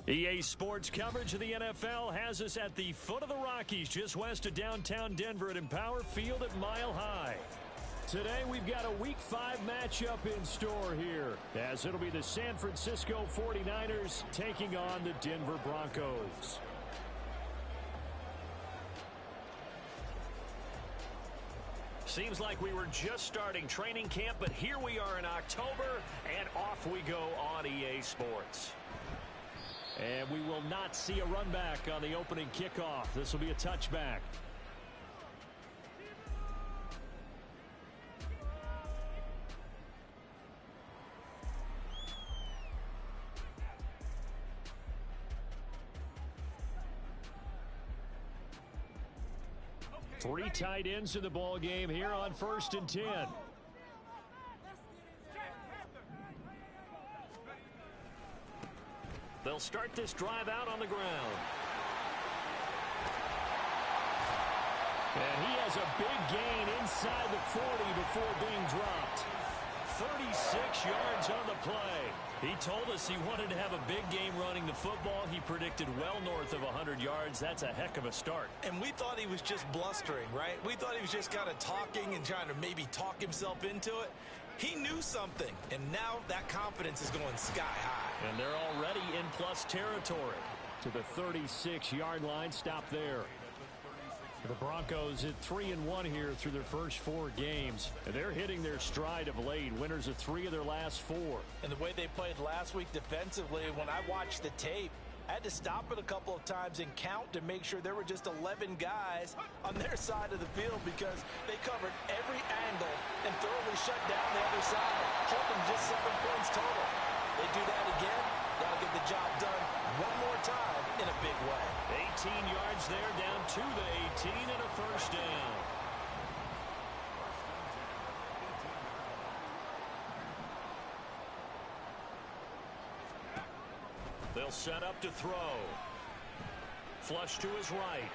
EA Sports coverage of the NFL has us at the foot of the Rockies, just west of downtown Denver at Empower Field at Mile High. Today we've got a Week 5 matchup in store here, as it'll be the San Francisco 49ers taking on the Denver Broncos. Seems like we were just starting training camp, but here we are in October, and off we go on EA Sports. And we will not see a run back on the opening kickoff. This will be a touchback. Three tight ends in the ball game here on 1st and 10. They'll start this drive out on the ground. And he has a big gain inside the 40 before being dropped. 36 yards on the play. He told us he wanted to have a big game running the football. He predicted well north of 100 yards. That's a heck of a start. And we thought he was just blustering, right? We thought he was just kind of talking and trying to maybe talk himself into it. He knew something, and now that confidence is going sky high. And they're already in plus territory. To the 36-yard line, stop there. The Broncos at 3-1 here through their first 4 games. And they're hitting their stride of late. Winners of 3 of their last 4. And the way they played last week defensively, when I watched the tape, I had to stop it a couple of times and count to make sure there were just 11 guys on their side of the field because they covered every angle and thoroughly shut down the other side, holding just 7 points total. They do that again, that'll get the job done one more time in a big way. 18 yards there, down to the 18 and a first down. They'll set up to throw. Flush to his right.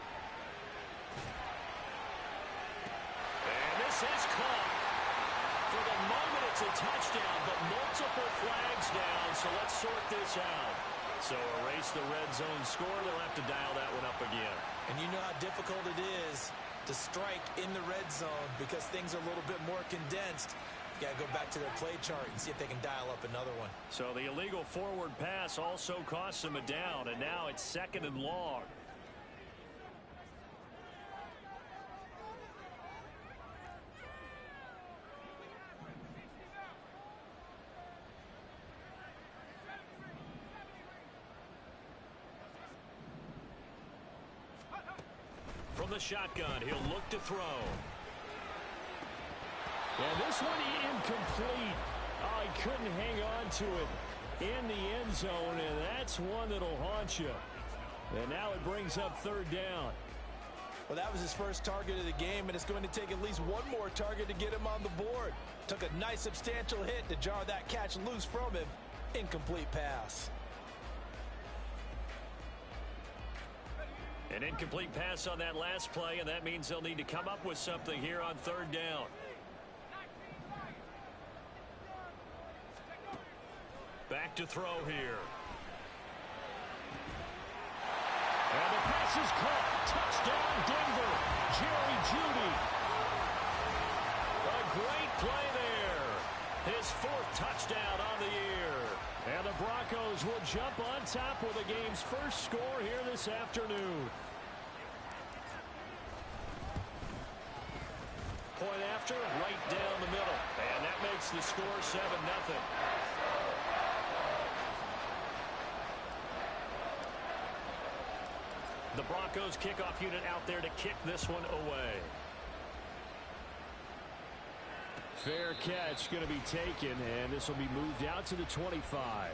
And this is caught. For the moment, it's a touchdown, but multiple flags down, so let's sort this out. So erase the red zone score. They'll have to dial that one up again. And you know how difficult it is to strike in the red zone because things are a little bit more condensed. Got to go back to their play chart and see if they can dial up another one. So the illegal forward pass also costs them a down, and now it's 2nd and long. From the shotgun, he'll look to throw. And this one incomplete. Oh, he couldn't hang on to it in the end zone, and that's one that'll haunt you. And now it brings up 3rd down. Well, that was his first target of the game, and it's going to take at least one more target to get him on the board. Took a nice substantial hit to jar that catch loose from him. Incomplete pass. An incomplete pass on that last play, and that means they'll need to come up with something here on 3rd down. Back to throw here. And the pass is caught. Touchdown, Denver. Jerry Jeudy. A great play there. His 4th touchdown on the year. And the Broncos will jump on top with the game's first score here this afternoon. Point after, right down the middle. And that makes the score 7-0. The Broncos kickoff unit out there to kick this one away. Fair catch going to be taken, and this will be moved out to the 25.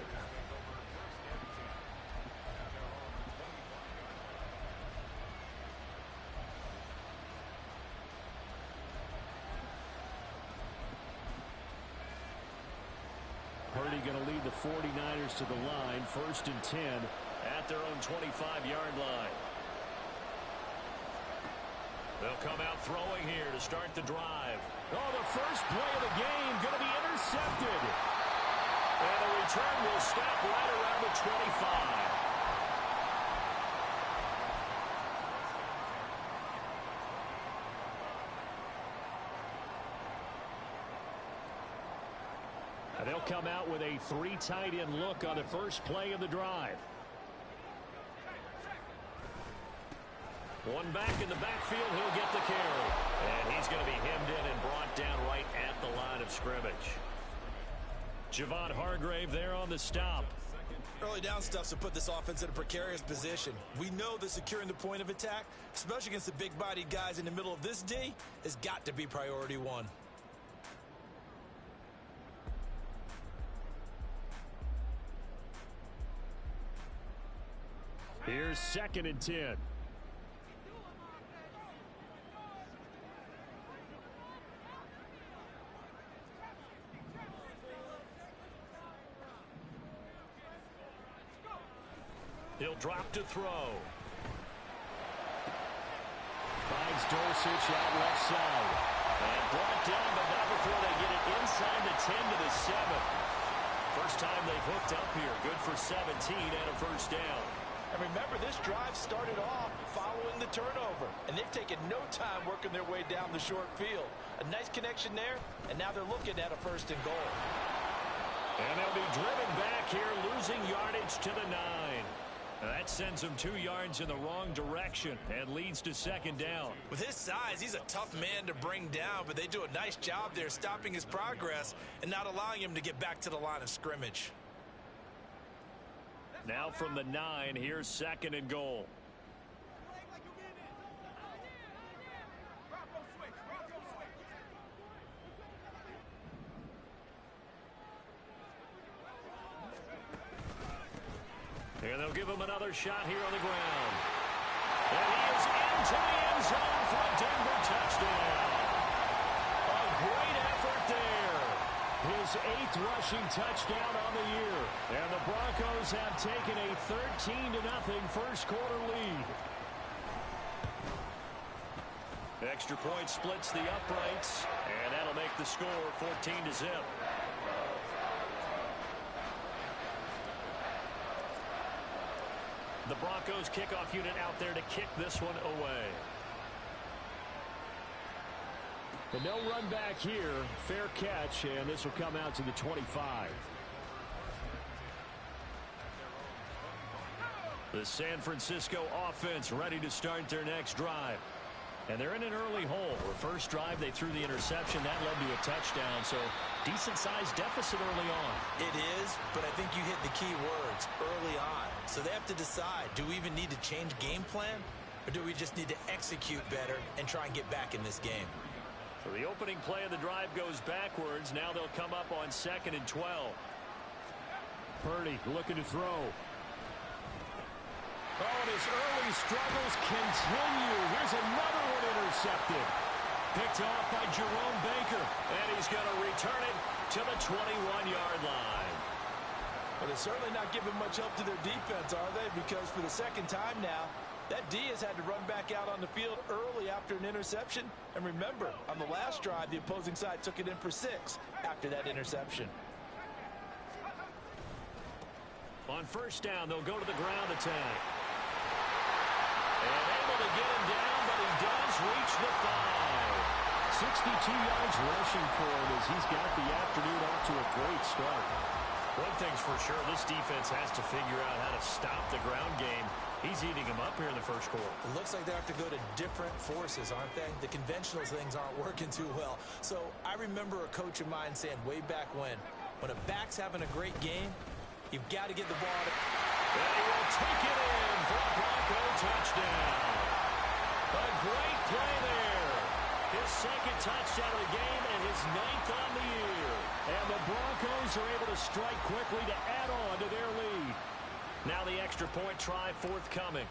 Purdy going to lead the 49ers to the line, 1st and 10 at their own 25-yard line. They'll come out throwing here to start the drive. Oh, the first play of the game going to be intercepted. And the return will stop right around the 25. And they'll come out with a 3 tight end look on the first play of the drive. One back in the backfield, he'll get the carry. And he's going to be hemmed in and brought down right at the line of scrimmage. Javon Hargrave there on the stop. Early down stuff to put this offense in a precarious position. We know that securing the point of attack, especially against the big-bodied guys in the middle of this D, has got to be priority one. Here's 2nd and 10. He'll drop to throw. Finds Dulcich out left side. And brought down, but not before they get it inside the 10 to the 7. First time they've hooked up here. Good for 17 and a first down. And remember, this drive started off following the turnover. And they've taken no time working their way down the short field. A nice connection there, and now they're looking at a 1st and goal. And they'll be driven back here, losing yardage to the 9. That sends him 2 yards in the wrong direction and leads to 2nd down. With his size, he's a tough man to bring down, but they do a nice job there stopping his progress and not allowing him to get back to the line of scrimmage. Now from the 9, here's 2nd and goal. And they'll give him another shot here on the ground. And he is into the end zone for a Denver touchdown. A great effort there. His 8th rushing touchdown on the year. And the Broncos have taken a 13-0 first quarter lead. Extra point splits the uprights. And that'll make the score 14-0. The Broncos kickoff unit out there to kick this one away. But no run back here. Fair catch, and this will come out to the 25. The San Francisco offense ready to start their next drive. And they're in an early hole. The first drive, they threw the interception. That led to a touchdown, so decent-sized deficit early on. It is, but I think you hit the key words, early on. So they have to decide, do we even need to change game plan, or do we just need to execute better and try and get back in this game? So the opening play of the drive goes backwards. Now they'll come up on 2nd and 12. Purdy looking to throw. Oh, and his early struggles continue. Here's another one intercepted. Picked off by Jerome Baker. And he's going to return it to the 21-yard line. But they're certainly not giving much help to their defense, are they? Because for the 2nd time now, that D has had to run back out on the field early after an interception. And remember, on the last drive, the opposing side took it in for 6 after that interception. On first down, they'll go to the ground attack. And able to get him down, but he does reach the 5. 62 yards rushing for him as he's got the afternoon off to a great start. One thing's for sure, this defense has to figure out how to stop the ground game. He's eating him up here in the first quarter. It looks like they have to go to different forces, aren't they? The conventional things aren't working too well. So I remember a coach of mine saying way back when a back's having a great game, you've got to get the ball to... And he will take it in for a Bronco touchdown. A great play there. His 2nd touchdown of the game and his 9th on the year. And the Broncos are able to strike quickly to add on to their lead. Now the extra point try forthcoming.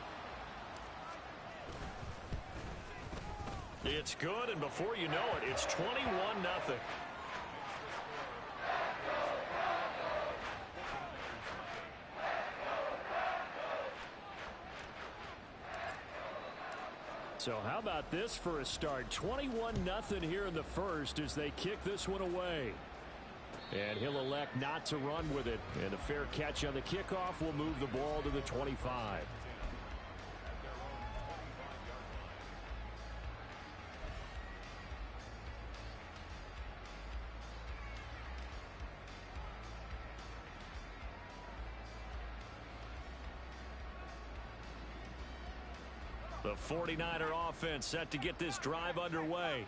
It's good, and before you know it, it's 21-0. So how about this for a start? 21-0 here in the first as they kick this one away. And he'll elect not to run with it. And a fair catch on the kickoff will move the ball to the 25. The 49er offense set to get this drive underway.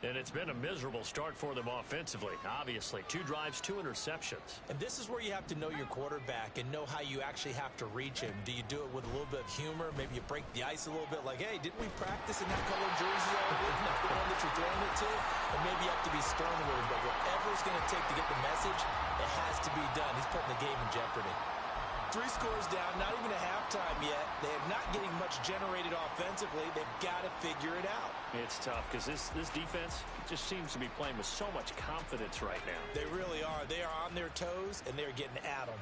And it's been a miserable start for them offensively, obviously. 2 drives, 2 interceptions. And this is where you have to know your quarterback and know how you actually have to reach him. Do you do it with a little bit of humor? Maybe you break the ice a little bit like, hey, didn't we practice in that color jersey already? Isn't that the one that you're throwing it to? And maybe you have to be stern with him. But whatever it's going to take to get the message, it has to be done. He's putting the game in jeopardy. 3 scores down, not even a halftime yet. They are not getting much generated offensively. They've got to figure it out. It's tough because this defense just seems to be playing with so much confidence right now. They really are. They are on their toes, and they're getting at them.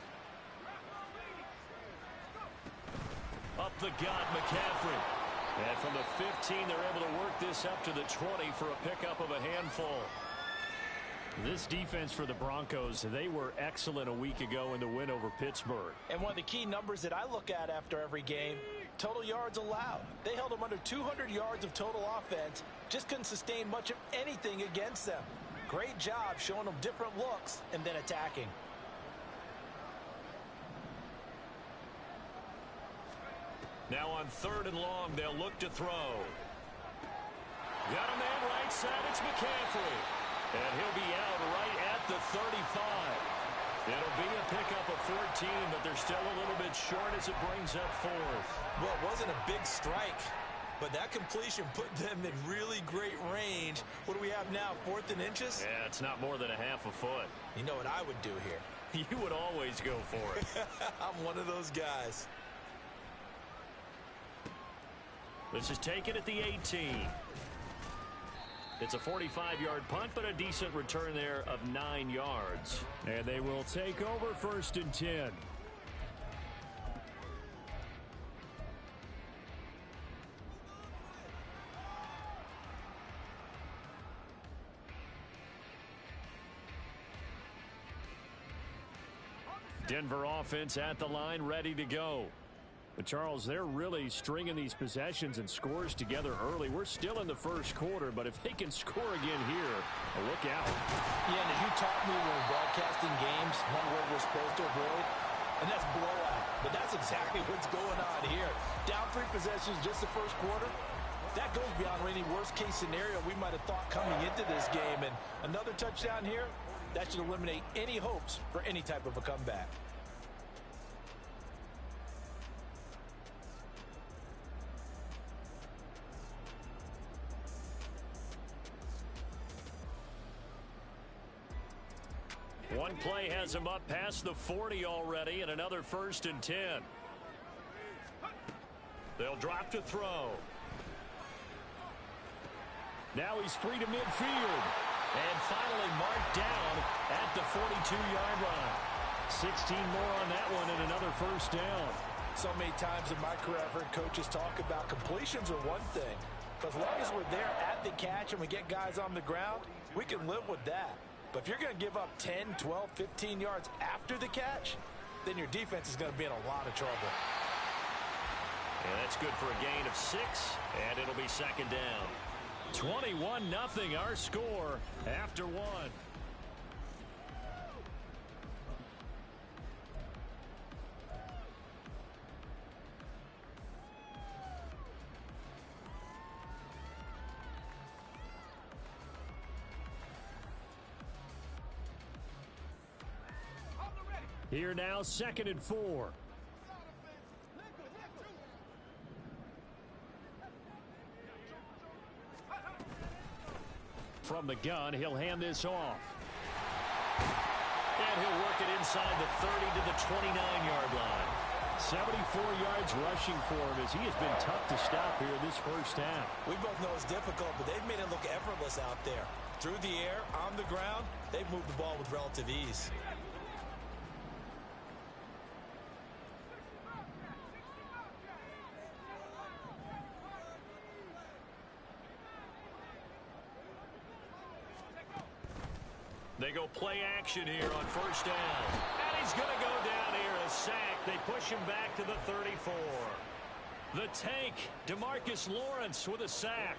Up the gut, McCaffrey. And from the 15, they're able to work this up to the 20 for a pickup of a handful. This defense for the Broncos, they were excellent a week ago in the win over Pittsburgh. And one of the key numbers that I look at after every game, total yards allowed. They held them under 200 yards of total offense, just couldn't sustain much of anything against them. Great job showing them different looks and then attacking. Now on 3rd and long, they'll look to throw. Got a man right side, it's McCaffrey. And he'll be out right at the 35. It'll be a pickup of 14, but they're still a little bit short as it brings up 4th. Well, it wasn't a big strike, but that completion put them in really great range. What do we have now, 4th and inches? Yeah, it's not more than a half a foot. You know what I would do here? You would always go for it. I'm one of those guys. This is taken at the 18. It's a 45-yard punt, but a decent return there of 9 yards. And they will take over 1st and 10. Denver offense at the line, ready to go. But Charles, they're really stringing these possessions and scores together early. We're still in the 1st quarter, but if they can score again here, look out. Yeah, and as you taught me when we're broadcasting games, one word we're supposed to avoid, and that's blowout. But that's exactly what's going on here. Down 3 possessions just the 1st quarter. That goes beyond any worst-case scenario we might have thought coming into this game. And another touchdown here, that should eliminate any hopes for any type of a comeback. One play has him up past the 40 already, and another 1st and 10. They'll drop to throw. Now he's free to midfield. And finally marked down at the 42-yard line. 16 more on that one and another 1st down. So many times in my career, I've heard coaches talk about completions are one thing. But as long as we're there at the catch and we get guys on the ground, we can live with that. But if you're going to give up 10, 12, 15 yards after the catch, then your defense is going to be in a lot of trouble. And that's good for a gain of 6, and it'll be 2nd down. 21-0 our score after 1. Here now, 2nd and 4. From the gun, he'll hand this off. And he'll work it inside the 30 to the 29-yard line. 74 yards rushing for him as he has been tough to stop here this 1st half. We both know it's difficult, but they've made it look effortless out there. Through the air, on the ground, they've moved the ball with relative ease. They go play action here on 1st down. And he's going to go down here, a sack. They push him back to the 34. The tank, DeMarcus Lawrence with a sack.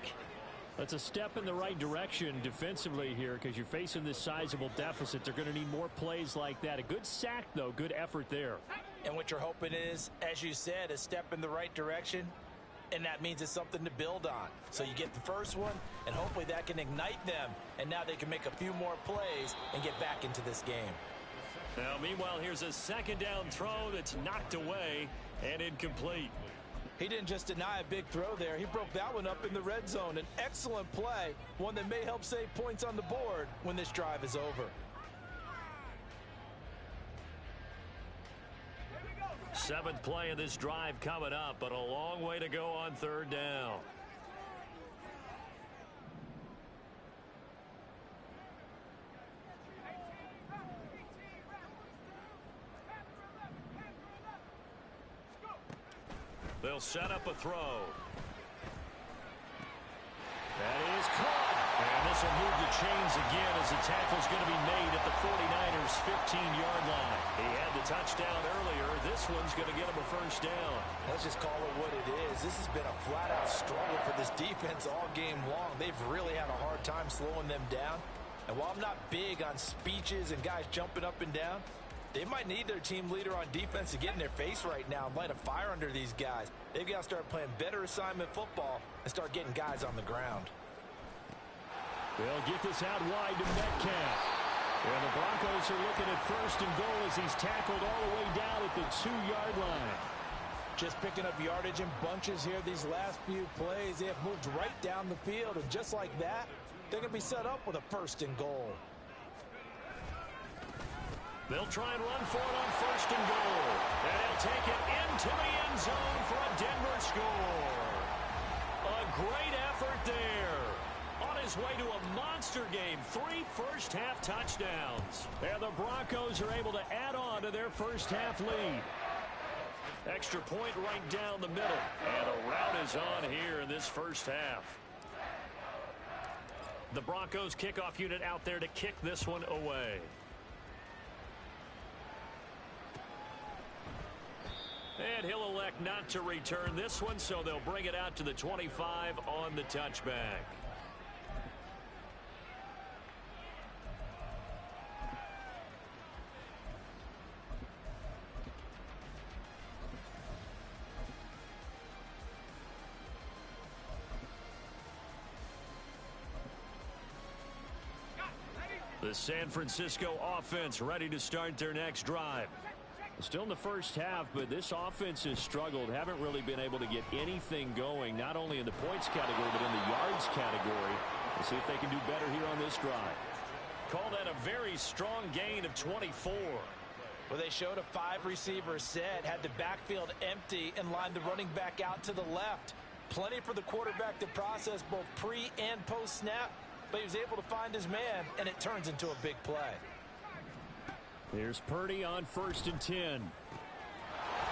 That's a step in the right direction defensively here because you're facing this sizable deficit. They're going to need more plays like that. A good sack, though. Good effort there. And what you're hoping is, as you said, a step in the right direction. and that means it's something to build on. So you get the first one, and hopefully that can ignite them, and now they can make a few more plays and get back into this game. Now, meanwhile, here's a second down throw that's knocked away and incomplete. He didn't just deny a big throw there. He broke that one up in the red zone. An excellent play, one that may help save points on the board when this drive is over. Seventh play of this drive coming up, but a long way to go on third down. They'll set up a throw. That is caught. And this will move the chains again as the tackle's going to be made at the 49ers' 15-yard line. He had the touchdown earlier. This one's going to get him a first down. Let's just call it what it is. This has been a flat-out struggle for this defense all game long. They've really had a hard time slowing them down. And while I'm not big on speeches and guys jumping up and down, they might need their team leader on defense to get in their face right now and light a fire under these guys. They've got to start playing better assignment football and start getting guys on the ground. They'll get this out wide to Metcalf. And the Broncos are looking at first and goal as he's tackled all the way down at the 2-yard line. Just picking up yardage in bunches here these last few plays. They have moved right down the field, and just like that, they're going to be set up with a first and goal. They'll try and run for it on first and goal. And he'll take it into the end zone for a Denver score. A great effort there. On his way to a monster game, 3 first-half touchdowns. And the Broncos are able to add on to their first-half lead. Extra point right down the middle. And a rout is on here in this first half. The Broncos kickoff unit out there to kick this one away. And he'll elect not to return this one, so they'll bring it out to the 25 on the touchback. The San Francisco offense ready to start their next drive. Still in the first half, but this offense has struggled. Haven't really been able to get anything going, not only in the points category, but in the yards category. We'll see if they can do better here on this drive. Call that a very strong gain of 24. Well, they showed a 5-receiver set, had the backfield empty, and lined the running back out to the left. Plenty for the quarterback to process both pre- and post-snap, but he was able to find his man, and it turns into a big play. Here's Purdy on 1st and 10.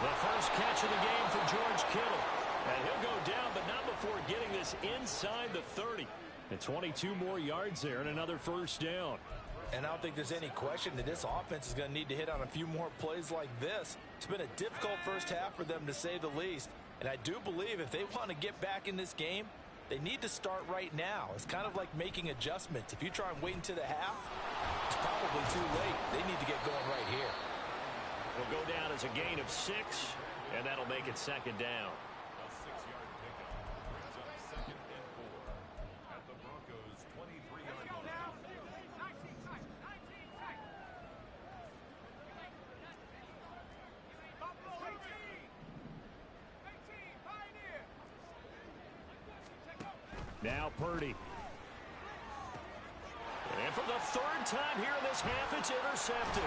The first catch of the game for George Kittle. And he'll go down, but not before getting this inside the 30. And 22 more yards there and another first down. And I don't think there's any question that this offense is going to need to hit on a few more plays like this. It's been a difficult first half for them, to say the least. And I do believe if they want to get back in this game, they need to start right now. It's kind of like making adjustments. If you try and wait until the half, it's probably too late. They need to get going right here. Will go down as a gain of 6, and that'll make it second down. A 6-yard pickup brings up 2nd and 4 at the Broncos' 23-yard line. Now Purdy. And for the 3rd time here in this half, it's intercepted.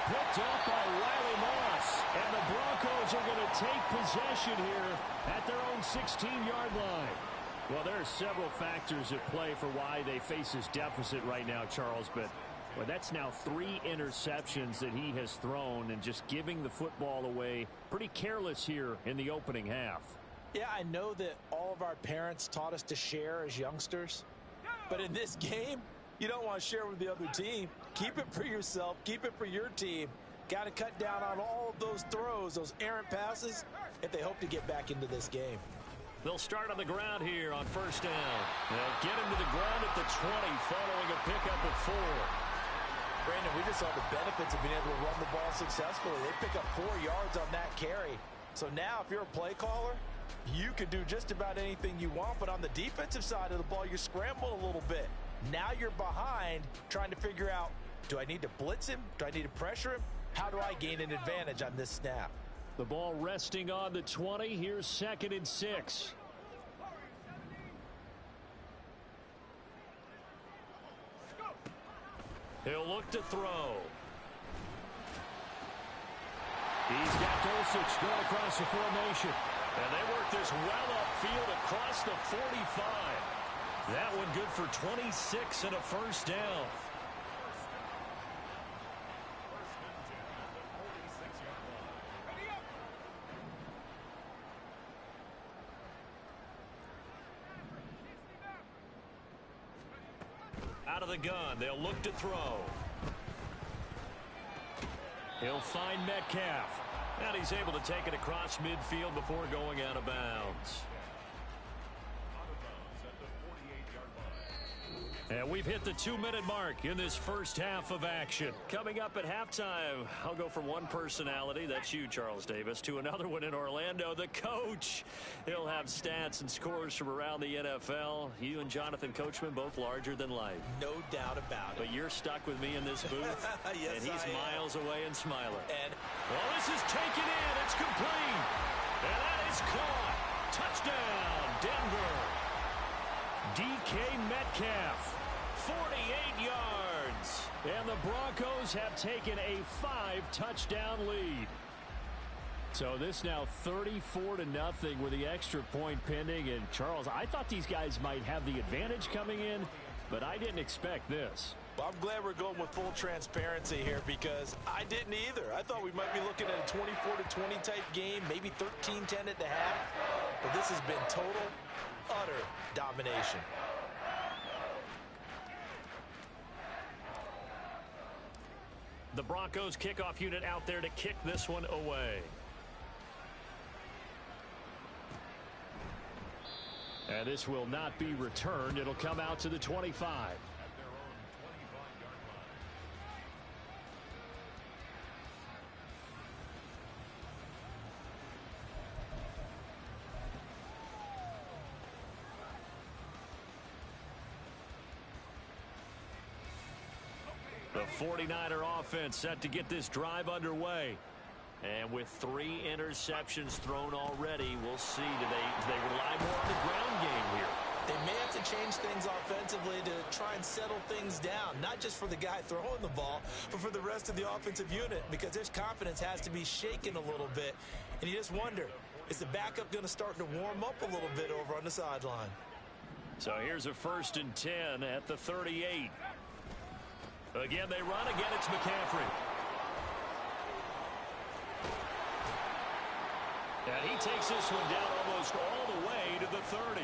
Picked up by Riley Moss. And the Broncos are going to take possession here at their own 16-yard line. Well, there are several factors at play for why they face this deficit right now, Charles. But well, that's now 3 interceptions that he has thrown, and just giving the football away pretty careless here in the opening half. Yeah, I know that all of our parents taught us to share as youngsters. But in this game, you don't want to share with the other team. Keep it for yourself. Keep it for your team. Got to cut down on all of those throws, those errant passes, if they hope to get back into this game. They'll start on the ground here on 1st down. They'll get him to the ground at the 20 following a pickup of 4. Brandon, we just saw the benefits of being able to run the ball successfully. They pick up 4 yards on that carry. So now if you're a play caller, You can do just about anything you want, but on the defensive side of the ball, you're scrambling a little bit. Now you're behind, trying to figure out, do I need to blitz him? Do I need to pressure him? How do I gain an advantage on this snap? The ball resting on the 20. Here's 2nd and 6. He'll look to throw. He's got Dulcich going across the formation. And they work this well upfield across the 45. That one good for 26 and a first down. Out of the gun, they'll look to throw. He'll find Metcalf. And he's able to take it across midfield before going out of bounds. And we've hit the 2-minute mark in this first half of action. Coming up at halftime, I'll go from one personality, that's you, Charles Davis, to another one in Orlando, the coach. He'll have stats and scores from around the NFL. You and Jonathan Coachman both larger than life. No doubt about it. But you're stuck with me in this booth. Yes, and he's miles away and smiling. And well, this is taken in. It's complete. And that is caught. Touchdown, Denver. DK Metcalf. 48 yards. And the Broncos have taken a 5-touchdown lead. So this now 34-0 with the extra point pending. And Charles, I thought these guys might have the advantage coming in, but I didn't expect this. Well, I'm glad we're going with full transparency here because I didn't either. I thought we might be looking at a 24-20 type game, maybe 13-10 at the half. But this has been total, utter domination. The Broncos kickoff unit out there to kick this one away. And this will not be returned. It'll come out to the 25. The 49er offense set to get this drive underway. And with 3 interceptions thrown already, we'll see. Do they rely more on the ground game here? They may have to change things offensively to try and settle things down, not just for the guy throwing the ball, but for the rest of the offensive unit, because their confidence has to be shaken a little bit. And you just wonder, is the backup going to start to warm up a little bit over on the sideline? So here's a 1st and 10 at the 38. Again, they run. Again, it's McCaffrey. And he takes this one down almost all the way to the 30.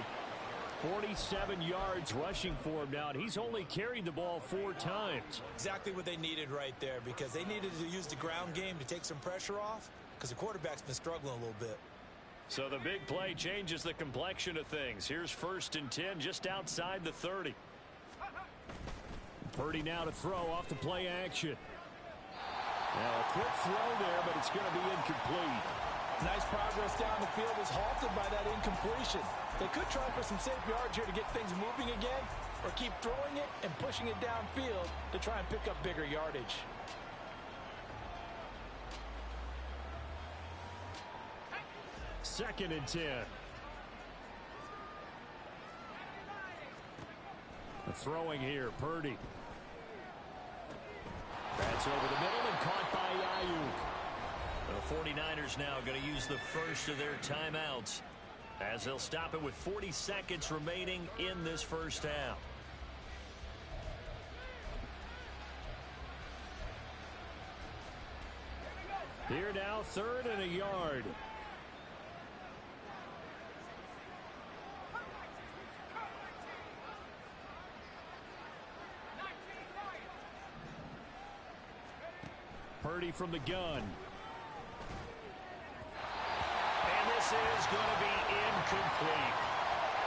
47 yards rushing for him now, and he's only carried the ball 4 times. Exactly what they needed right there, because they needed to use the ground game to take some pressure off, because the quarterback's been struggling a little bit. So the big play changes the complexion of things. Here's 1st and 10 just outside the 30. Purdy now to throw off the play action. Now a quick throw there, but it's going to be incomplete. Nice progress down the field was halted by that incompletion. They could try for some safe yards here to get things moving again, or keep throwing it and pushing it downfield to try and pick up bigger yardage. Second and 10. The throwing here, Purdy. That's over the middle and caught by Ayuk. The 49ers now going to use the first of their timeouts as they'll stop it with 40 seconds remaining in this first half. Here now, 3rd and a yard. Purdy from the gun. And this is going to be incomplete.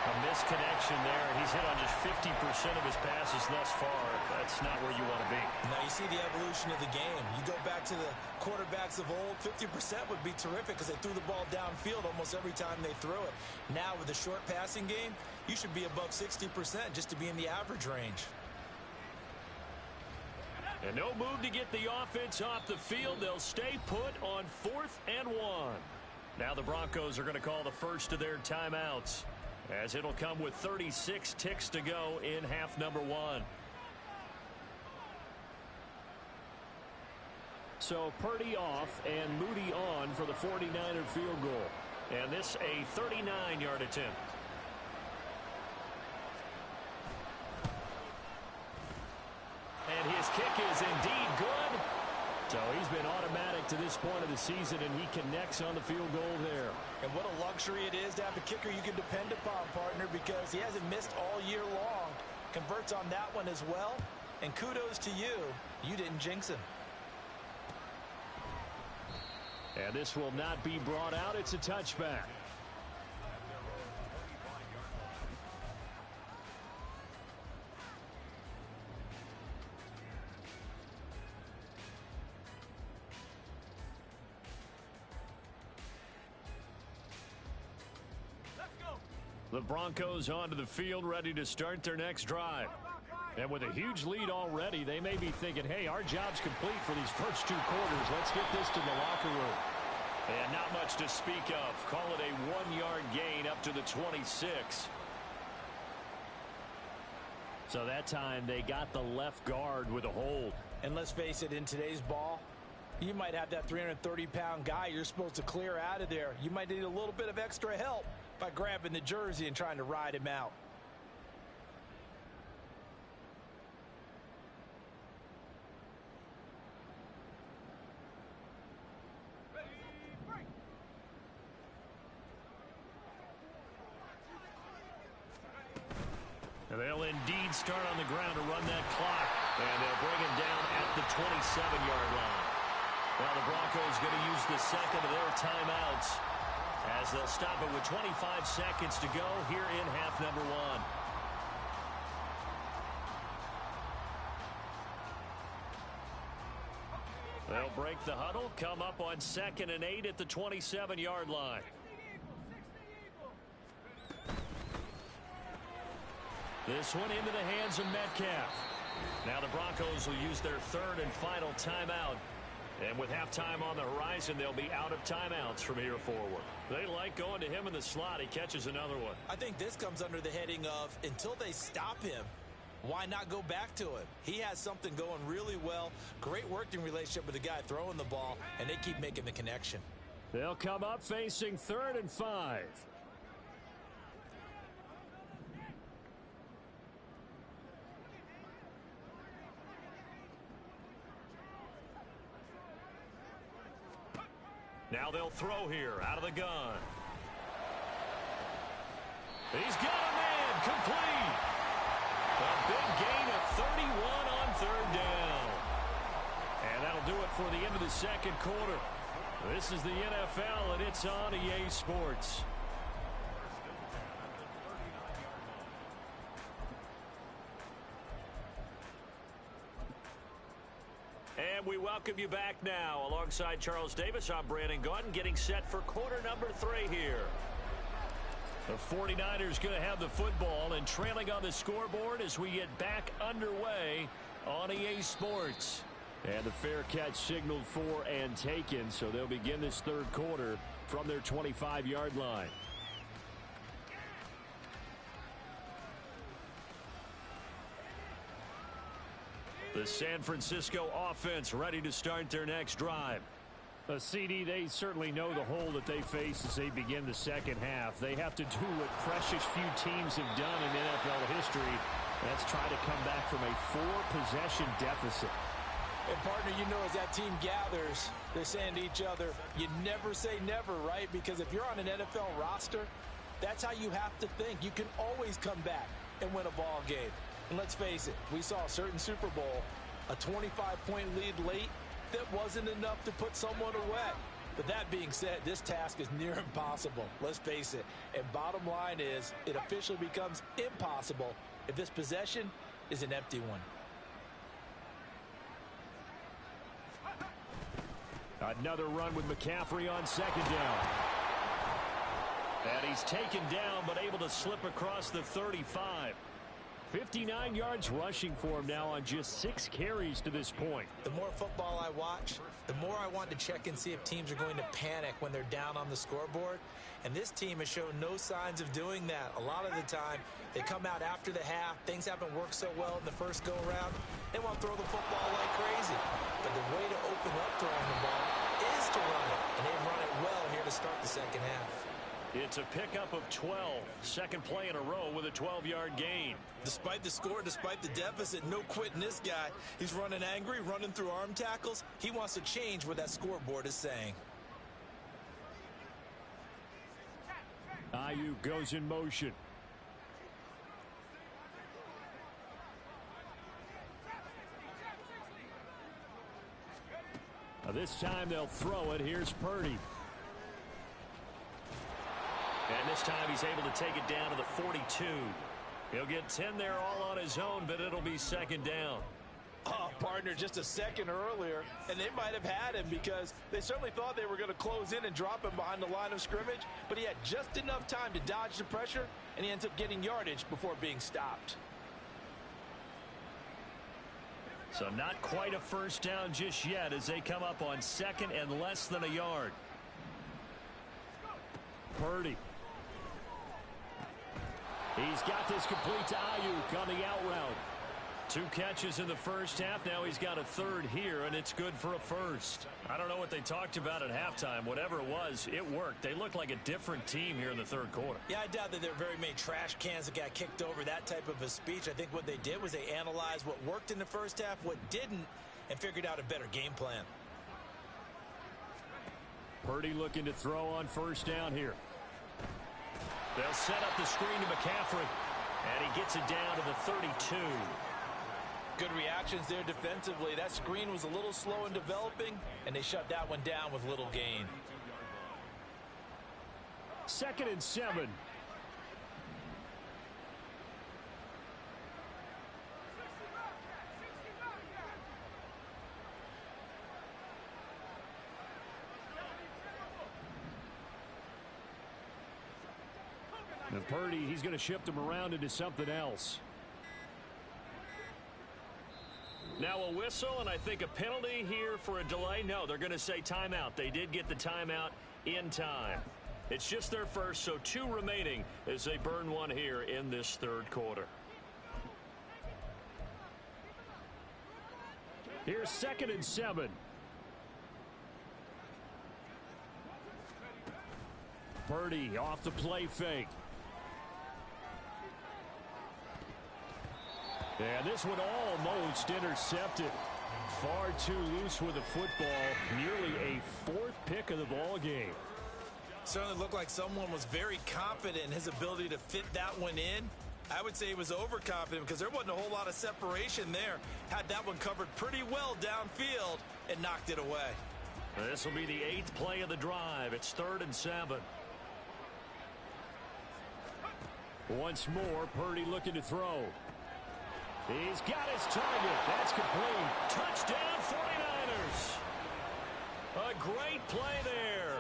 A misconnection there. He's hit on just 50% of his passes thus far. That's not where you want to be. Now you see the evolution of the game. You go back to the quarterbacks of old, 50% would be terrific because they threw the ball downfield almost every time they threw it. Now with the short passing game, you should be above 60% just to be in the average range. And no move to get the offense off the field. They'll stay put on 4th and 1. Now the Broncos are going to call the first of their timeouts, as it'll come with 36 ticks to go in half number 1. So Purdy off and Moody on for the 49er field goal. And this a 39-yard attempt. And his kick is indeed good. So he's been automatic to this point of the season, and he connects on the field goal there. And what a luxury it is to have a kicker you can depend upon, partner, because he hasn't missed all year long. Converts on that one as well. And kudos to you. You didn't jinx him. And this will not be brought out. It's a touchback. The Broncos onto the field, ready to start their next drive. And with a huge lead already, they may be thinking, hey, our job's complete for these first 2 quarters. Let's get this to the locker room. And not much to speak of. Call it a 1-yard gain up to the 26. So that time they got the left guard with a hold. And let's face it, in today's ball, you might have that 330-pound guy you're supposed to clear out of there. You might need a little bit of extra help by grabbing the jersey and trying to ride him out. And they'll indeed start on the ground to run that clock. And they'll bring him down at the 27-yard line. Now the Broncos going to use the second of their timeouts, as they'll stop it with 25 seconds to go here in half number 1. They'll break the huddle, come up on 2nd and 8 at the 27-yard line. This one into the hands of Metcalf. Now the Broncos will use their 3rd and final timeout. And with halftime on the horizon, they'll be out of timeouts from here forward. They like going to him in the slot. He catches another one. I think this comes under the heading of, until they stop him, why not go back to him? He has something going really well. Great working relationship with the guy throwing the ball, and they keep making the connection. They'll come up facing 3rd and 5. Now they'll throw here out of the gun. He's got a man complete. A big gain of 31 on 3rd down. And that'll do it for the end of the second quarter. This is the NFL, and it's on EA Sports. And we welcome you back now. Alongside Charles Davis, I'm Brandon Gaudin, getting set for quarter number 3 here. The 49ers going to have the football and trailing on the scoreboard as we get back underway on EA Sports. And the fair catch signaled for and taken, so they'll begin this 3rd quarter from their 25-yard line. The San Francisco offense ready to start their next drive. CD, they certainly know the hole that they face as they begin the second half. They have to do what precious few teams have done in NFL history. That's try to come back from a 4-possession deficit. And, partner, you know, as that team gathers, they're saying to each other, you never say never, right? Because if you're on an NFL roster, that's how you have to think. You can always come back and win a ball game. And let's face it, we saw a certain Super Bowl, a 25-point lead late, that wasn't enough to put someone away. But that being said, this task is near impossible. Let's face it. And bottom line is, it officially becomes impossible if this possession is an empty one. Another run with McCaffrey on second down. And he's taken down, but able to slip across the 35. 59 yards rushing for him now on just 6 carries to this point. The more football I watch, the more I want to check and see if teams are going to panic when they're down on the scoreboard. And this team has shown no signs of doing that. A lot of the time, they come out after the half. Things haven't worked so well in the first go-around. They want to throw the football like crazy. But the way to open up throwing the ball is to run it. And they've run it well here to start the second half. It's a pickup of 12. Second play in a row with a 12-yard gain. Despite the score, despite the deficit, no quitting this guy. He's running angry, running through arm tackles. He wants to change what that scoreboard is saying. Ayuk goes in motion. Now this time they'll throw it. Here's Purdy. And this time he's able to take it down to the 42. He'll get 10 there all on his own, but it'll be second down. Oh, partner, just a second earlier, and they might have had him because they certainly thought they were going to close in and drop him behind the line of scrimmage, but he had just enough time to dodge the pressure, and he ends up getting yardage before being stopped. So not quite a first down just yet as they come up on second and less than a yard. Purdy. He's got this complete to Ayuk on the out route. 2 catches in the first half. Now he's got a third here, and it's good for a first. I don't know what they talked about at halftime. Whatever it was, it worked. They looked like a different team here in the third quarter. Yeah, I doubt that there were very many trash cans that got kicked over, that type of a speech. I think what they did was they analyzed what worked in the first half, what didn't, and figured out a better game plan. Purdy looking to throw on first down here. They'll set up the screen to McCaffrey, and he gets it down to the 32. Good reactions there defensively. That screen was a little slow in developing, and they shut that one down with little gain. 2nd and 7. And Purdy, he's going to shift him around into something else. Now a whistle, and I think a penalty here for a delay. No, they're going to say timeout. They did get the timeout in time. It's just their first, so 2 remaining as they burn one here in this third quarter. Here's 2nd and 7. Purdy off the play fake. And this one almost intercepted. Far too loose with the football. Nearly a 4th pick of the ball game. Certainly looked like someone was very confident in his ability to fit that one in. I would say he was overconfident because there wasn't a whole lot of separation there. Had that one covered pretty well downfield and knocked it away. This will be the 8th play of the drive. It's 3rd and 7. Once more, Purdy looking to throw. He's got his target. That's complete. Touchdown 49ers. A great play there.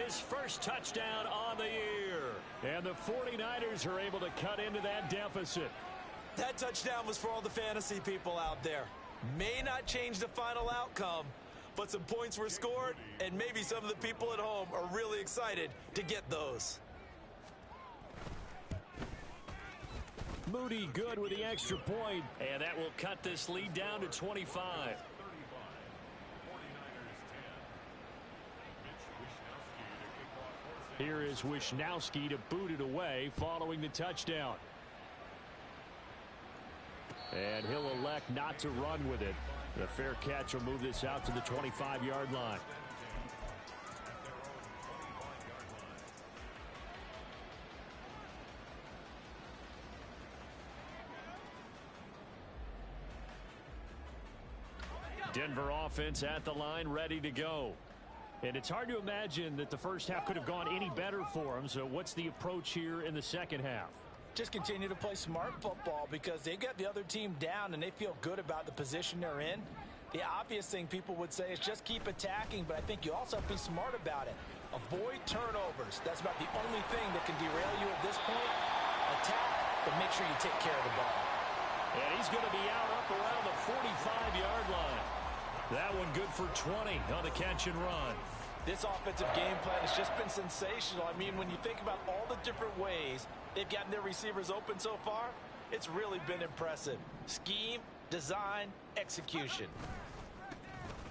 His first touchdown on the year. And the 49ers are able to cut into that deficit. That touchdown was for all the fantasy people out there. May not change the final outcome, but some points were scored, and maybe some of the people at home are really excited to get those. Moody good with the extra point, and that will cut this lead down to 25. Here is Wishnowski to boot it away following the touchdown. And he'll elect not to run with it. The fair catch will move this out to the 25-yard line. Denver offense at the line, ready to go. And it's hard to imagine that the first half could have gone any better for them. So what's the approach here in the second half? Just continue to play smart football because they got the other team down and they feel good about the position they're in. The obvious thing people would say is just keep attacking, but I think you also have to be smart about it. Avoid turnovers. That's about the only thing that can derail you at this point. Attack, but make sure you take care of the ball. And he's going to be out up around the 45-yard line. That one good for 20 on the catch and run. This offensive game plan has just been sensational. I mean, when you think about all the different ways they've gotten their receivers open so far, it's really been impressive. Scheme, design, execution.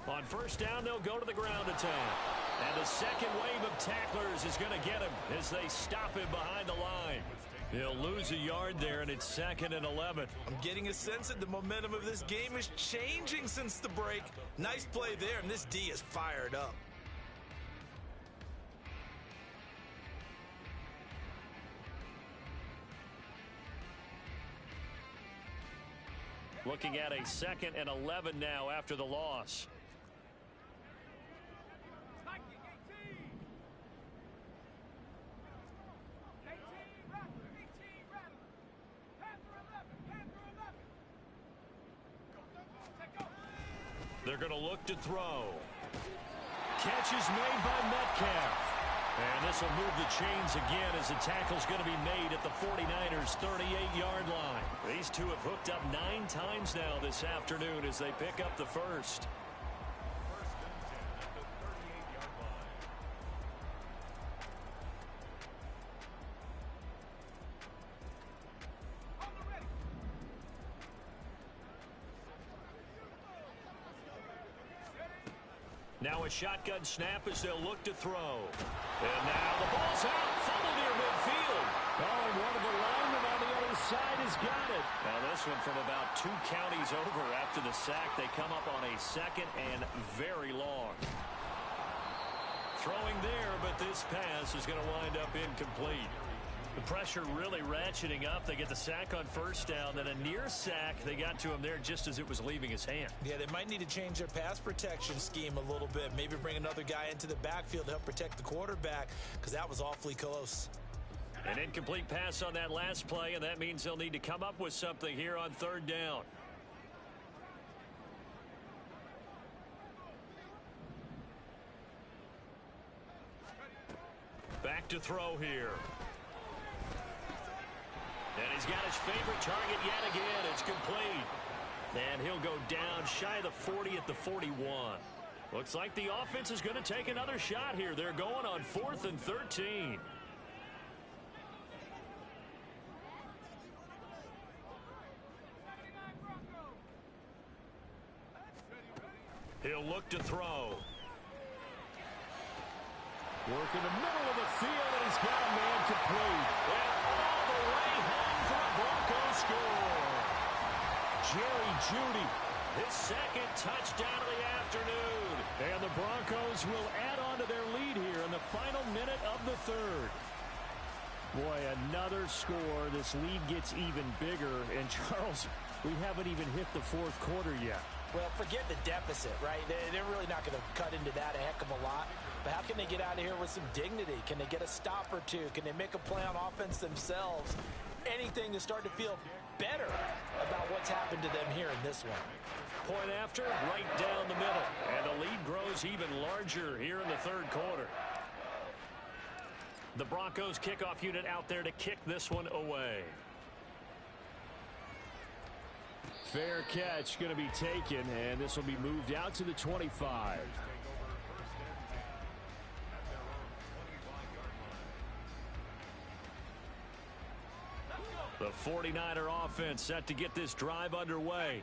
On first down, they'll go to the ground attack. And the second wave of tacklers is going to get him as they stop him behind the line. He'll lose a yard there, and it's 2nd and 11. I'm getting a sense that the momentum of this game is changing since the break. Nice play there, and this D is fired up. Looking at a 2nd and 11 now after the loss. They're going to look to throw. Catch is made by Metcalf. And this will move the chains again as the tackle's going to be made at the 49ers' 38-yard line. These two have hooked up 9 times now this afternoon as they pick up the first. Now a shotgun snap as they'll look to throw. And now the ball's out. Fumble near midfield. Oh, and one of the linemen on the other side has got it. Now this one from about 2 counties over after the sack. They come up on a 2nd and very long. Throwing there, but this pass is going to wind up incomplete. The pressure really ratcheting up. They get the sack on first down, then a near sack. They got to him there just as it was leaving his hand. Yeah, they might need to change their pass protection scheme a little bit. Maybe bring another guy into the backfield to help protect the quarterback because that was awfully close. An incomplete pass on that last play, and that means they'll need to come up with something here on 3rd down. Back to throw here. And he's got his favorite target yet again. It's complete. And he'll go down shy of the 40 at the 41. Looks like the offense is going to take another shot here. They're going on 4th and 13. He'll look to throw. Work in the middle of the field, and he's got a man complete. And all the way home for a Broncos score. Jerry Jeudy, his 2nd touchdown of the afternoon. And the Broncos will add on to their lead here in the final minute of the 3rd. Boy, another score. This lead gets even bigger. And, Charles, we haven't even hit the 4th quarter yet. Well, forget the deficit, right? They're really not going to cut into that a heck of a lot. But how can they get out of here with some dignity? Can they get a stop or two? Can they make a play on offense themselves? Anything to start to feel better about what's happened to them here in this one. Point after, right down the middle. And the lead grows even larger here in the 3rd quarter. The Broncos kickoff unit out there to kick this one away. Fair catch going to be taken, and this will be moved out to the 25. The 49er offense set to get this drive underway.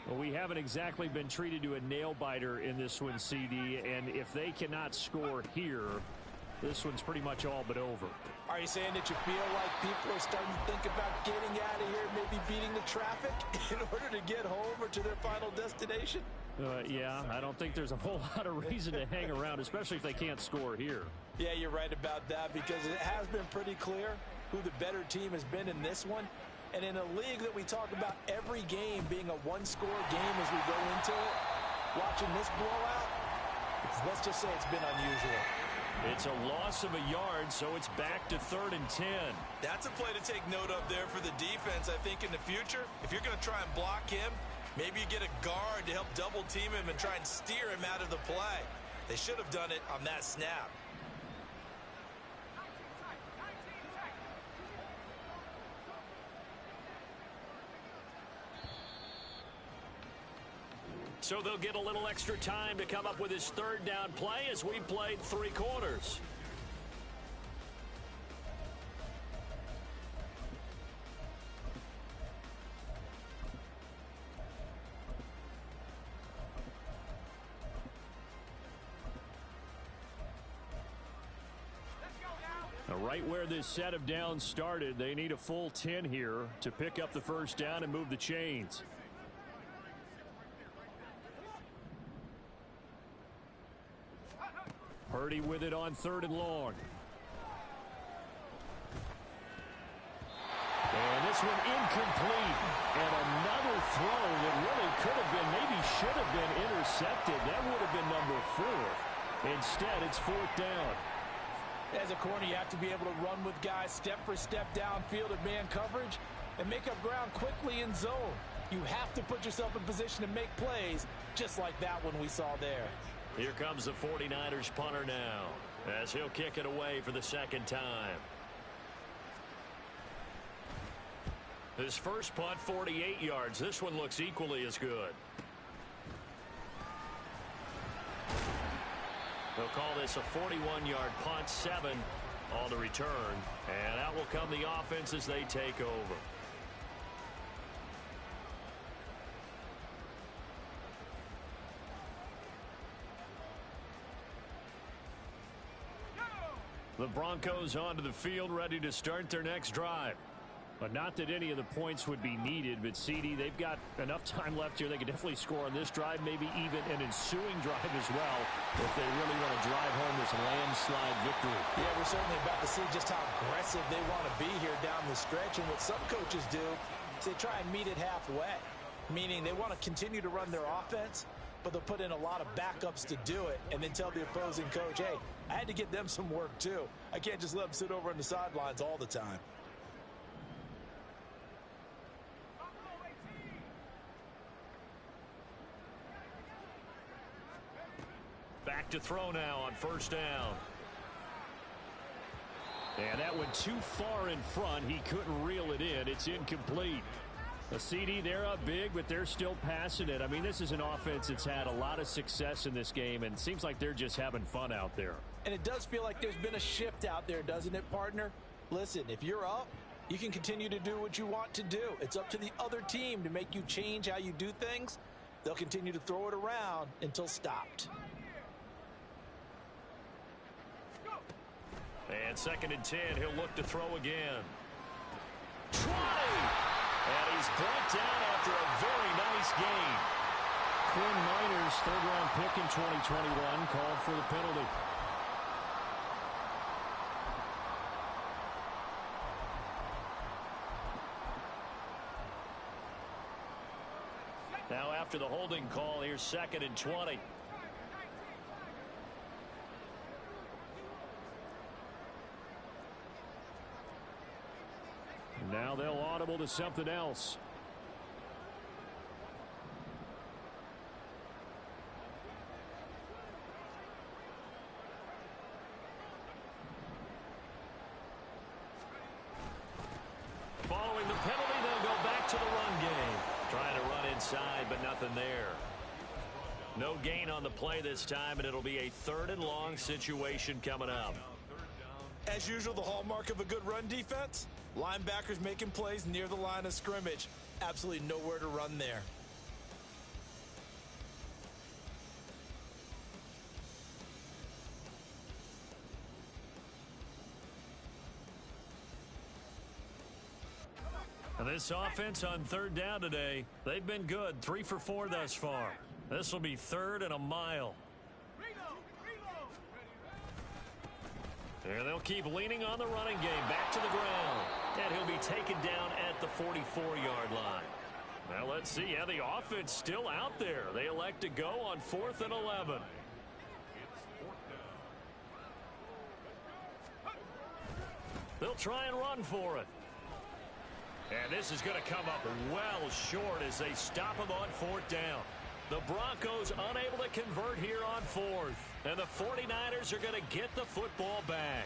Well, we haven't exactly been treated to a nail-biter in this one, CD, and if they cannot score here, this one's pretty much all but over. Are you saying that you feel like people are starting to think about getting out of here, maybe beating the traffic in order to get home or to their final destination? Yeah, I don't think there's a whole lot of reason to hang around, especially if they can't score here. Yeah, you're right about that because it has been pretty clear who the better team has been in this one. And in a league that we talk about every game being a one-score game as we go into it, watching this blowout, Let's just say it's been unusual. It's a loss of a yard, so it's back to 3rd and 10. That's a play to take note of there for the defense. I think in the future, if you're going to try and block him, maybe you get a guard to help double team him and try and steer him out of the play. They should have done it on that snap. So they'll get a little extra time to come up with his 3rd down play as we played 3 quarters. Now, right where this set of downs started, they need a full 10 here to pick up the 1st down and move the chains. Purdy with it on 3rd and long. And this one incomplete. And another throw that really could have been, maybe should have been intercepted. That would have been number 4. Instead, it's 4th down. As a corner, you have to be able to run with guys step for step downfield at man coverage and make up ground quickly in zone. You have to put yourself in position to make plays just like that one we saw there. Here comes the 49ers punter now as he'll kick it away for the 2nd time. His first punt, 48 yards. This one looks equally as good. They'll call this a 41-yard punt, 7 on the return. And out will come the offense as they take over. The Broncos onto the field, ready to start their next drive. But not that any of the points would be needed, but CD, they've got enough time left here. They can definitely score on this drive, maybe even an ensuing drive as well, if they really want to drive home this landslide victory. Yeah, we're certainly about to see just how aggressive they want to be here down the stretch. And what some coaches do is they try and meet it halfway, meaning they want to continue to run their offense, but they'll put in a lot of backups to do it and then tell the opposing coach, hey, I had to get them some work too. I can't just let them sit over on the sidelines all the time. Back to throw now on 1st down. And that went too far in front. He couldn't reel it in. It's incomplete. A CD, they're up big, but they're still passing it. I mean, this is an offense that's had a lot of success in this game, and it seems like they're just having fun out there. And it does feel like there's been a shift out there, doesn't it, partner? Listen, if you're up, you can continue to do what you want to do. It's up to the other team to make you change how you do things. They'll continue to throw it around until stopped. And 2nd and 10, he'll look to throw again. 20! And he's brought down after a very nice gain. Quinn Miners, 3rd-round pick in 2021, called for the penalty. Now after the holding call, here's 2nd and 20. Now they'll audible to something else. Following the penalty, they'll go back to the run game. Trying to run inside, but nothing there. No gain on the play this time, and it'll be a 3rd and long situation coming up. As usual, the hallmark of a good run defense, linebackers making plays near the line of scrimmage. Absolutely nowhere to run there. And this offense on 3rd down today, they've been good. 3 for 4 thus far. This will be 3rd and a mile. And they'll keep leaning on the running game. Back to the ground. And he'll be taken down at the 44-yard line. Now let's see how the offense still out there. They elect to go on 4th and 11. They'll try and run for it. And this is going to come up well short as they stop him on fourth down. The Broncos unable to convert here on fourth. And the 49ers are going to get the football back.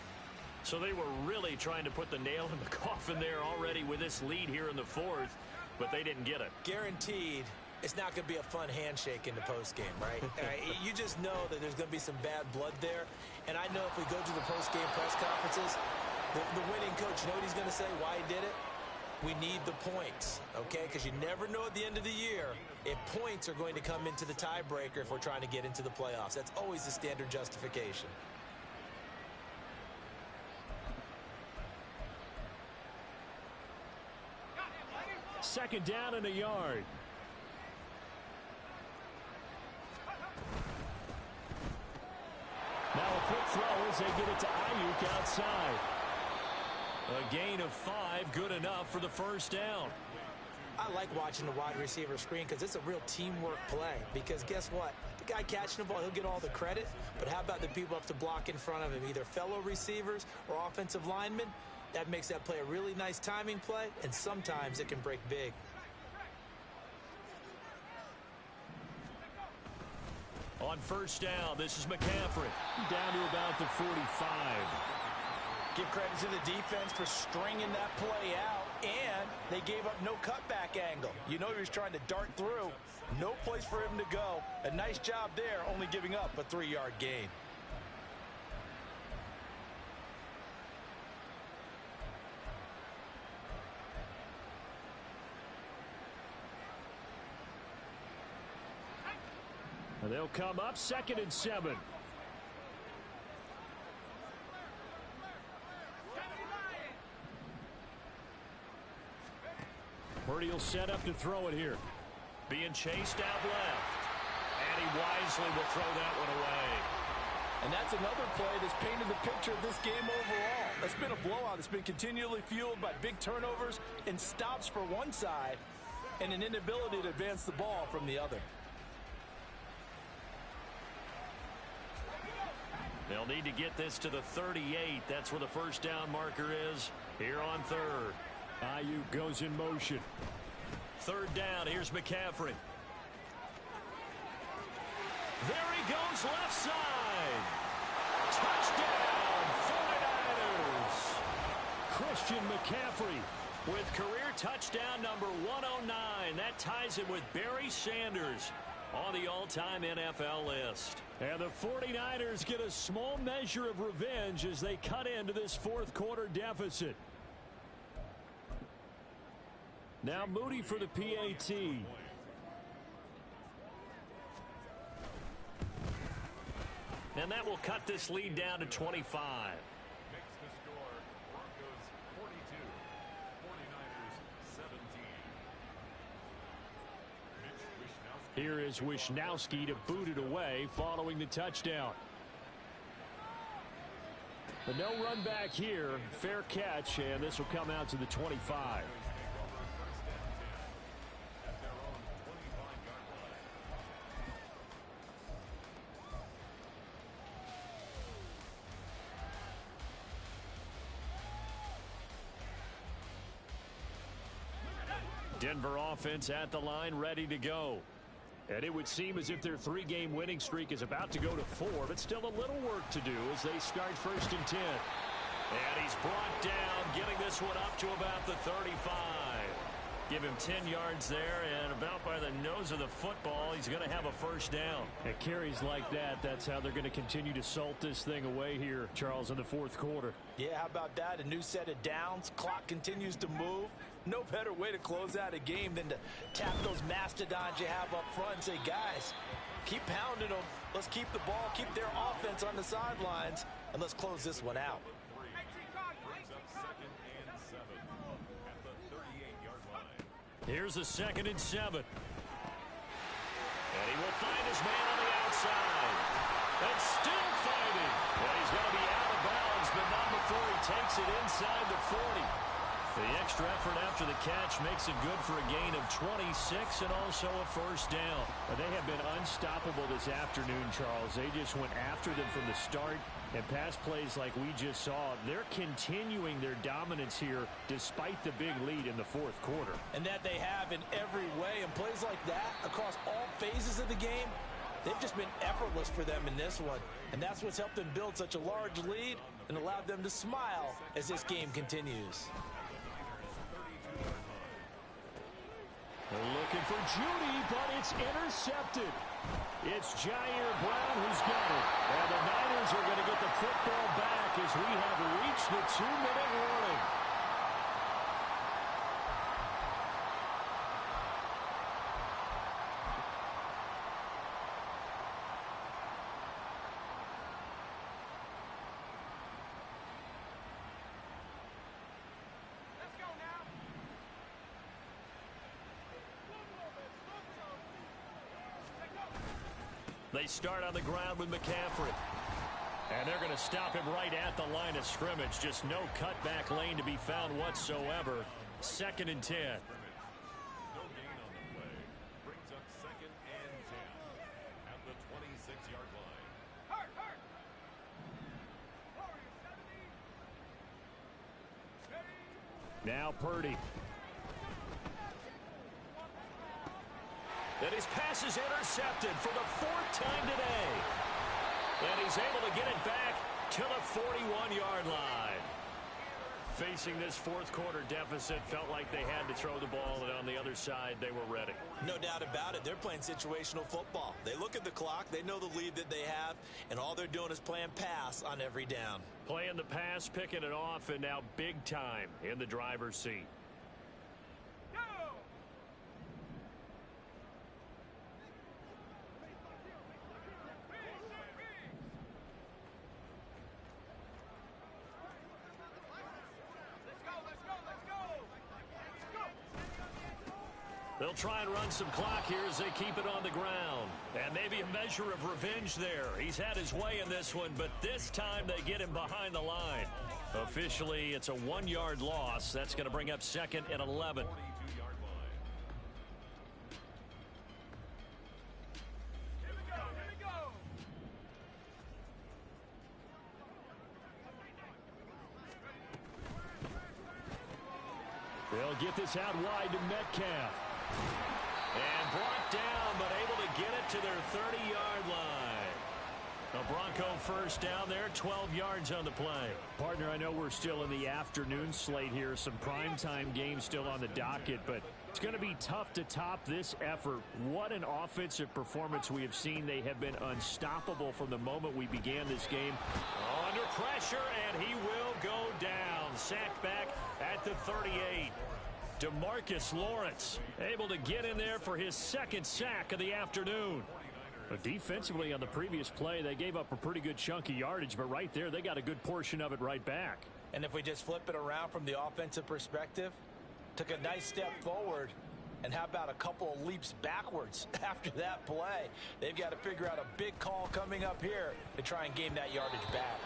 So they were really trying to put the nail in the coffin there already with this lead here in the fourth, but they didn't get it. Guaranteed it's not going to be a fun handshake in the postgame, right? You just know that there's going to be some bad blood there. And I know if we go to the postgame press conferences, the winning coach, you know what he's going to say, why he did it? We need the points, okay? Because you never know at the end of the year if points are going to come into the tiebreaker if we're trying to get into the playoffs. That's always the standard justification. Second down and a yard. Now a quick throw as they get it to Ayuk outside. A gain of 5, good enough for the first down. I like watching the wide receiver screen because it's a real teamwork play. Because guess what? The guy catching the ball, he'll get all the credit. But how about the people up to block in front of him, either fellow receivers or offensive linemen? That makes that play a really nice timing play, and sometimes it can break big. On first down, this is McCaffrey. Down to about the 45. Give credit to the defense for stringing that play out, and they gave up no cutback angle. You know he was trying to dart through. No place for him to go. A nice job there, only giving up a 3-yard gain. And they'll come up 2nd and 7. Purdy will set up to throw it here. Being chased out left. And he wisely will throw that one away. And that's another play that's painted the picture of this game overall. It's been a blowout. It's been continually fueled by big turnovers and stops for one side and an inability to advance the ball from the other. They'll need to get this to the 38. That's where the first down marker is here on third. Ayuk goes in motion. Third down. Here's McCaffrey. There he goes left side. Touchdown, 49ers. Christian McCaffrey with career touchdown number 109. That ties him with Barry Sanders on the all-time NFL list. And the 49ers get a small measure of revenge as they cut into this fourth quarter deficit. Now Moody for the PAT. And that will cut this lead down to 25. Makes the score Broncos 42, 49ers 17. Here is Wishnowski to boot it away following the touchdown. But no run back here. Fair catch, and this will come out to the 25. Denver offense at the line, ready to go. And it would seem as if their 3-game winning streak is about to go to 4, but still a little work to do as they start 1st and 10. And he's brought down, getting this one up to about the 35. Give him 10 yards there, and about by the nose of the football, he's going to have a first down. And carries like that, that's how they're going to continue to salt this thing away here, Charles, in the fourth quarter. Yeah, how about that? A new set of downs. Clock continues to move. No better way to close out a game than to tap those mastodons you have up front and say, guys, keep pounding them. Let's keep the ball, keep their offense on the sidelines, and let's close this one out. Here's a 2nd and 7. And he will find his man on the outside. And still fighting. And he's going to be out of bounds, but not before he takes it inside the 40. The extra effort after the catch makes it good for a gain of 26 and also a first down. They have been unstoppable this afternoon, Charles. They just went after them from the start. And pass plays like we just saw, they're continuing their dominance here despite the big lead in the fourth quarter. And that they have in every way. And plays like that across all phases of the game, they've just been effortless for them in this one. And that's what's helped them build such a large lead and allowed them to smile as this game continues. They're looking for Judy, but it's intercepted. It's Jair Brown who's got it. And the Niners are going to get the football back as we have reached the 2-minute warning. They start on the ground with McCaffrey. And they're going to stop him right at the line of scrimmage. Just no cutback lane to be found whatsoever. 2nd and 10. No gain on the play. Brings up 2nd and 10 at the 26-yard line. Now Purdy. And his pass is intercepted for the 4th time today. And he's able to get it back to the 41-yard line. Facing this fourth quarter deficit, felt like they had to throw the ball, and on the other side, they were ready. No doubt about it. They're playing situational football. They look at the clock, they know the lead that they have, and all they're doing is playing pass on every down. Playing the pass, picking it off, and now big time in the driver's seat. They'll try and run some clock here as they keep it on the ground. And maybe a measure of revenge there. He's had his way in this one, but this time they get him behind the line. Officially, it's a 1-yard loss. That's going to bring up 2nd and 11. 42-yard line. They'll get this out wide to Metcalf. And brought down, but able to get it to their 30-yard line. The Bronco first down there, 12 yards on the play. Partner, I know we're still in the afternoon slate here. Some primetime games still on the docket, but it's going to be tough to top this effort. What an offensive performance we have seen. They have been unstoppable from the moment we began this game. Under pressure, and he will go down. Sacked back at the 38. DeMarcus Lawrence able to get in there for his 2nd sack of the afternoon. But defensively on the previous play, they gave up a pretty good chunk of yardage, but right there they got a good portion of it right back. And if we just flip it around from the offensive perspective, took a nice step forward, and how about a couple of leaps backwards after that play? They've got to figure out a big call coming up here to try and gain that yardage back.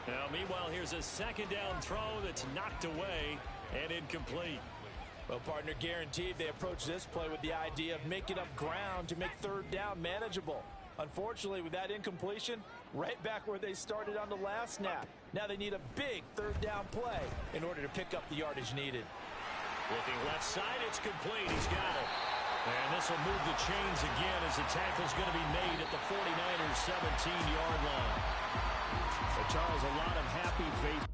Now, meanwhile, here's a 2nd down throw that's knocked away and incomplete. Well, partner, guaranteed they approach this play with the idea of making up ground to make 3rd down manageable. Unfortunately, with that incompletion, right back where they started on the last snap. Now they need a big 3rd down play in order to pick up the yardage needed. Looking left side, it's complete. He's got it. And this will move the chains again as the tackle's going to be made at the 49ers' 17-yard line. But Charles, a lot of happy face.